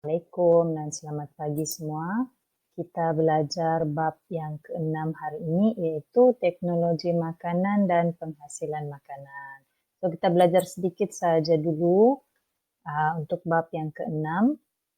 Assalamualaikum dan selamat pagi semua. Kita belajar bab yang ke-6 hari ini, yaitu teknologi makanan dan penghasilan makanan. So, kita belajar sedikit saja dulu untuk bab yang ke-6.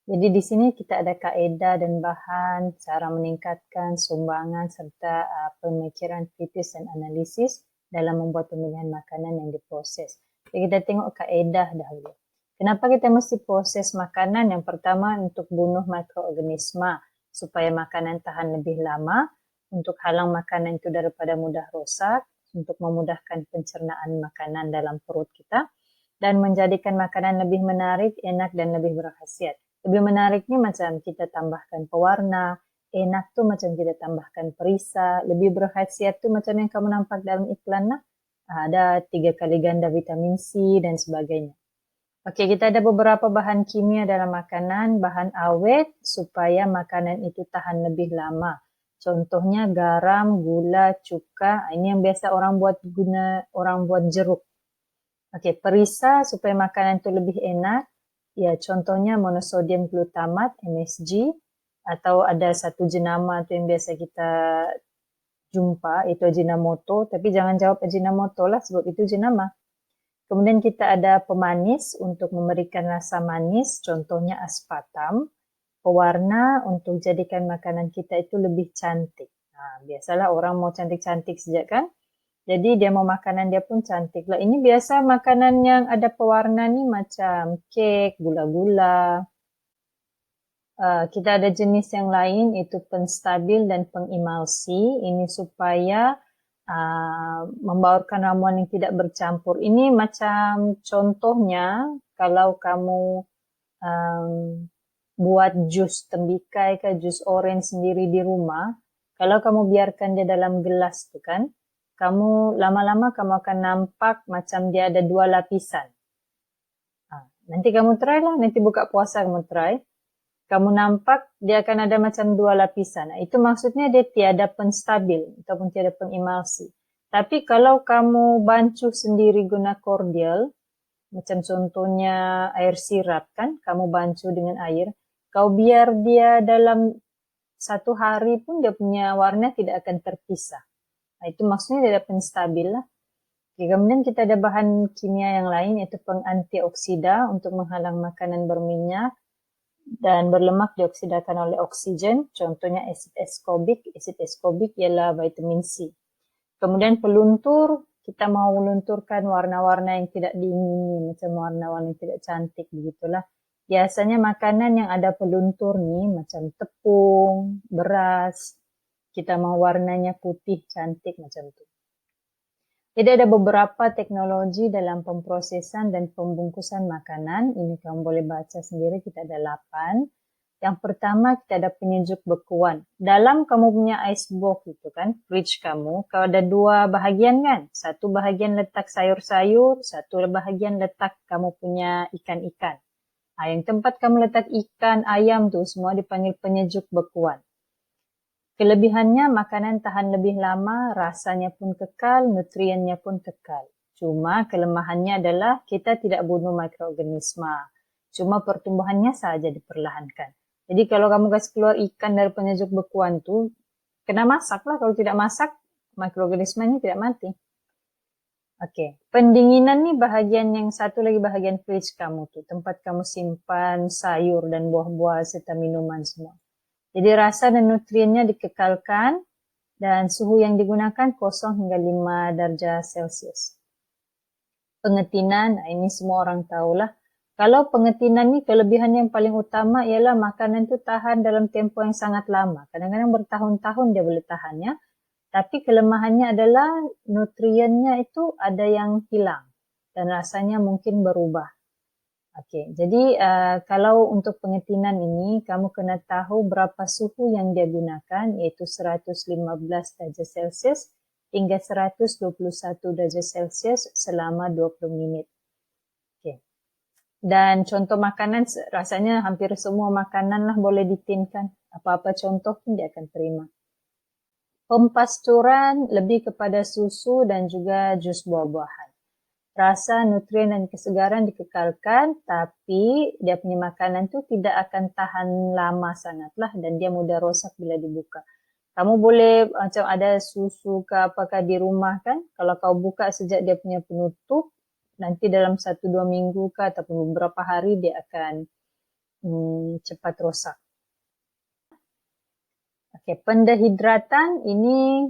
Jadi di sini kita ada kaedah dan bahan, cara meningkatkan sumbangan serta pemikiran kritis dan analisis dalam membuat pemilihan makanan yang diproses. Jadi kita tengok kaedah dahulu. Kenapa kita mesti proses makanan? Yang pertama untuk bunuh mikroorganisma supaya makanan tahan lebih lama, untuk halang makanan itu daripada mudah rosak, untuk memudahkan pencernaan makanan dalam perut kita, dan menjadikan makanan lebih menarik, enak, dan lebih berkhasiat. Lebih menariknya macam kita tambahkan pewarna, enak tuh macam kita tambahkan perisa, lebih berkhasiat tuh macam yang kamu nampak dalam iklan lah. Ada 3 kali ganda vitamin C dan sebagainya. Oke, kita ada beberapa bahan kimia dalam makanan, bahan awet supaya makanan itu tahan lebih lama. Contohnya garam, gula, cuka. Ini yang biasa orang buat jeruk. Oke, perisa supaya makanan itu lebih enak. Ya, contohnya monosodium glutamat, MSG, atau ada satu jenama itu yang biasa kita jumpa, itu Ajinomoto, tapi jangan jawab Ajinomoto lah sebab itu jenama. Kemudian kita ada pemanis untuk memberikan rasa manis, contohnya aspartam. Pewarna untuk jadikan makanan kita itu lebih cantik. Nah, biasalah orang mau cantik-cantik sejak kan? Jadi dia mau makanan dia pun cantik lah. Ini biasa makanan yang ada pewarna nih macam kek, gula-gula. Kita ada jenis yang lain, itu penstabil dan pengemulsi. Ini supaya membaurkan ramuan yang tidak bercampur. Ini macam contohnya kalau kamu buat jus tembikai ke jus orange sendiri di rumah, kalau kamu biarkan dia dalam gelas tuh kan, kamu lama-lama kamu akan nampak macam dia ada 2 lapisan. Nanti kamu try lah, nanti buka puasa kamu try. Kamu nampak dia akan ada macam 2 lapisan. Nah, itu maksudnya dia tiada penstabil ataupun tiada pengemulsi. Tapi kalau kamu bancuh sendiri guna cordial, macam contohnya air sirap kan, kamu bancuh dengan air, kau biar dia dalam 1 hari pun dia punya warna tidak akan terpisah. Nah, itu maksudnya dia ada penstabil lah. Oke, kemudian kita ada bahan kimia yang lain, yaitu pengantioksida untuk menghalang makanan berminyak dan berlemak dioksidakan oleh oksigen, contohnya asid ascorbic. Asid ascorbic ialah vitamin C. Kemudian peluntur, kita mau melunturkan warna-warna yang tidak diingini, macam warna-warna yang tidak cantik, begitulah. Biasanya makanan yang ada peluntur nih, macam tepung, beras, kita mau warnanya putih, cantik, macam itu. Jadi ada beberapa teknologi dalam pemprosesan dan pembungkusan makanan. Ini kamu boleh baca sendiri, kita ada 8. Yang pertama kita ada penyejuk bekuan. Dalam kamu punya icebox itu kan, fridge kamu, kalau ada 2 bahagian kan. Satu bahagian letak sayur-sayur, satu bahagian letak kamu punya ikan-ikan. Yang tempat kamu letak ikan, ayam tuh semua dipanggil penyejuk bekuan. Kelebihannya makanan tahan lebih lama, rasanya pun kekal, nutriennya pun kekal. Cuma kelemahannya adalah kita tidak bunuh mikroorganisma. Cuma pertumbuhannya saja diperlahankan. Jadi kalau kamu kasih keluar ikan dari penyejuk bekuan tuh, kena masak lah. Kalau tidak masak, mikroorganismanya tidak mati. Oke, pendinginan nih bahagian yang satu lagi bahagian fridge kamu tuh. Tempat kamu simpan sayur dan buah-buah serta minuman semua. Jadi rasa dan nutriennya dikekalkan dan suhu yang digunakan 0 hingga 5 darjah Celcius. Pengetinan, ini semua orang tahulah. Kalau pengetinan ini kelebihan yang paling utama ialah makanan itu tahan dalam tempo yang sangat lama. Kadang-kadang bertahun-tahun dia boleh tahannya. Tapi kelemahannya adalah nutriennya itu ada yang hilang dan rasanya mungkin berubah. Oke, jadi kalau untuk pengetinan ini, kamu kena tahu berapa suhu yang dia gunakan, yaitu 115 darjah Celcius hingga 121 darjah Celcius selama 20 menit. Oke. Dan contoh makanan, rasanya hampir semua makanan lah boleh ditinkan. Apa-apa contoh pun dia akan terima. Pempasturan lebih kepada susu dan juga jus buah-buahan. rasa, nutrien, dan kesegaran dikekalkan, tapi dia punya makanan tu tidak akan tahan lama sangatlah dan dia mudah rosak bila dibuka. Kamu boleh macam ada susu ke apakah di rumah kan, kalau kau buka sejak dia punya penutup, nanti dalam 1-2 minggu ke ataupun beberapa hari dia akan cepat rosak. Okey, pendehidratan ini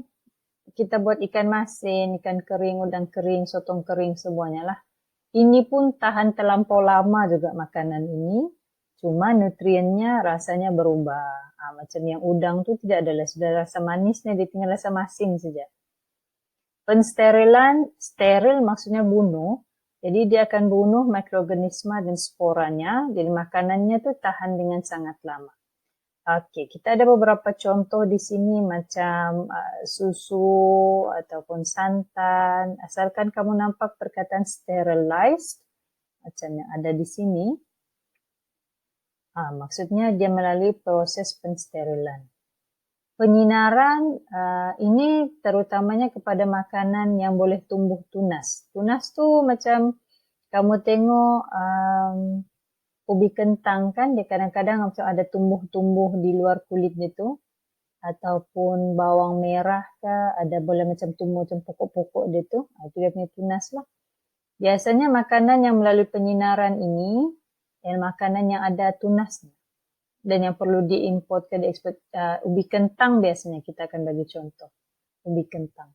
kita buat ikan masin, ikan kering, udang kering, sotong kering semuanya lah. Ini pun tahan terlampau lama juga makanan ini, cuma nutriennya rasanya berubah. Macam yang udang tu tidak ada sudah rasa manisnya, dia tinggal rasa masin saja. Pensterilan, steril maksudnya bunuh, jadi dia akan bunuh mikroorganisma dan sporanya, jadi makanannya tu tahan dengan sangat lama. Okey, kita ada beberapa contoh di sini macam susu ataupun santan. Asalkan kamu nampak perkataan sterilized, macam yang ada di sini. Maksudnya dia melalui proses pensterilan. Penyinaran ini terutamanya kepada makanan yang boleh tumbuh tunas. Tunas tu macam kamu tengok ubi kentang kan, dia kadang-kadang macam ada tumbuh-tumbuh di luar kulitnya tu, ataupun bawang merah ke, ada boleh macam tumbuh macam pokok-pokok dia tu, itu dia punya tunas lah. Biasanya makanan yang melalui penyinaran ini, makanan yang ada tunasnya, dan yang perlu diimport ke diekspor, ubi kentang biasanya kita akan bagi contoh, ubi kentang.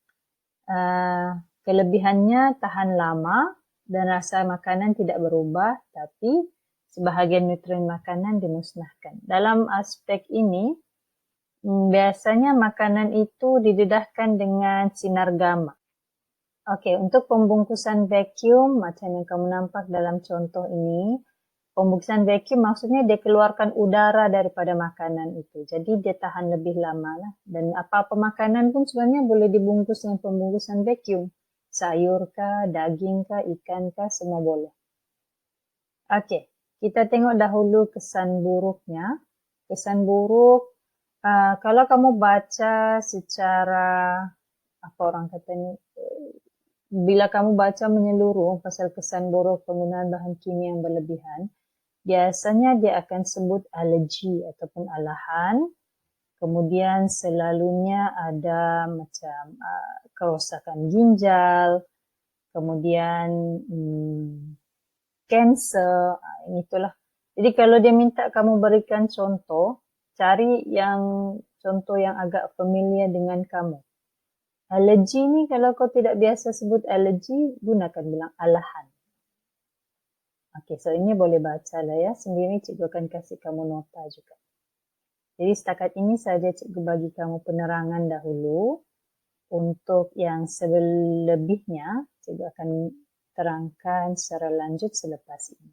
Kelebihannya tahan lama, dan rasa makanan tidak berubah, tapi sebahagian nutrien makanan dimusnahkan. Dalam aspek ini, biasanya makanan itu didedahkan dengan sinar gamma. Okey, untuk pembungkusan vacuum, macam yang kamu nampak dalam contoh ini, pembungkusan vacuum maksudnya dia keluarkan udara daripada makanan itu. Jadi dia tahan lebih lama lah. Dan apa-apa makanan pun sebenarnya boleh dibungkus dengan pembungkusan vacuum. Sayur kah, daging kah, ikan kah, semua boleh. Okey. Kita tengok dahulu kesan buruknya. Kesan buruk, kalau kamu baca secara, apa orang kata ni, bila kamu baca menyeluruh pasal kesan buruk penggunaan bahan kimia yang berlebihan, biasanya dia akan sebut alergi ataupun alahan. Kemudian selalunya ada macam kerosakan ginjal, kemudian kanser, itulah. Jadi kalau dia minta kamu berikan contoh, cari yang contoh yang agak familiar dengan kamu. Alergi ni kalau kau tidak biasa sebut alergi, gunakan bilang alahan. Okey, so ini boleh baca lah ya sendiri, cikgu akan kasih kamu nota juga. Jadi setakat ini saja cikgu bagi kamu penerangan dahulu. Untuk yang selebihnya, cikgu akan terangkan secara lanjut selepas ini.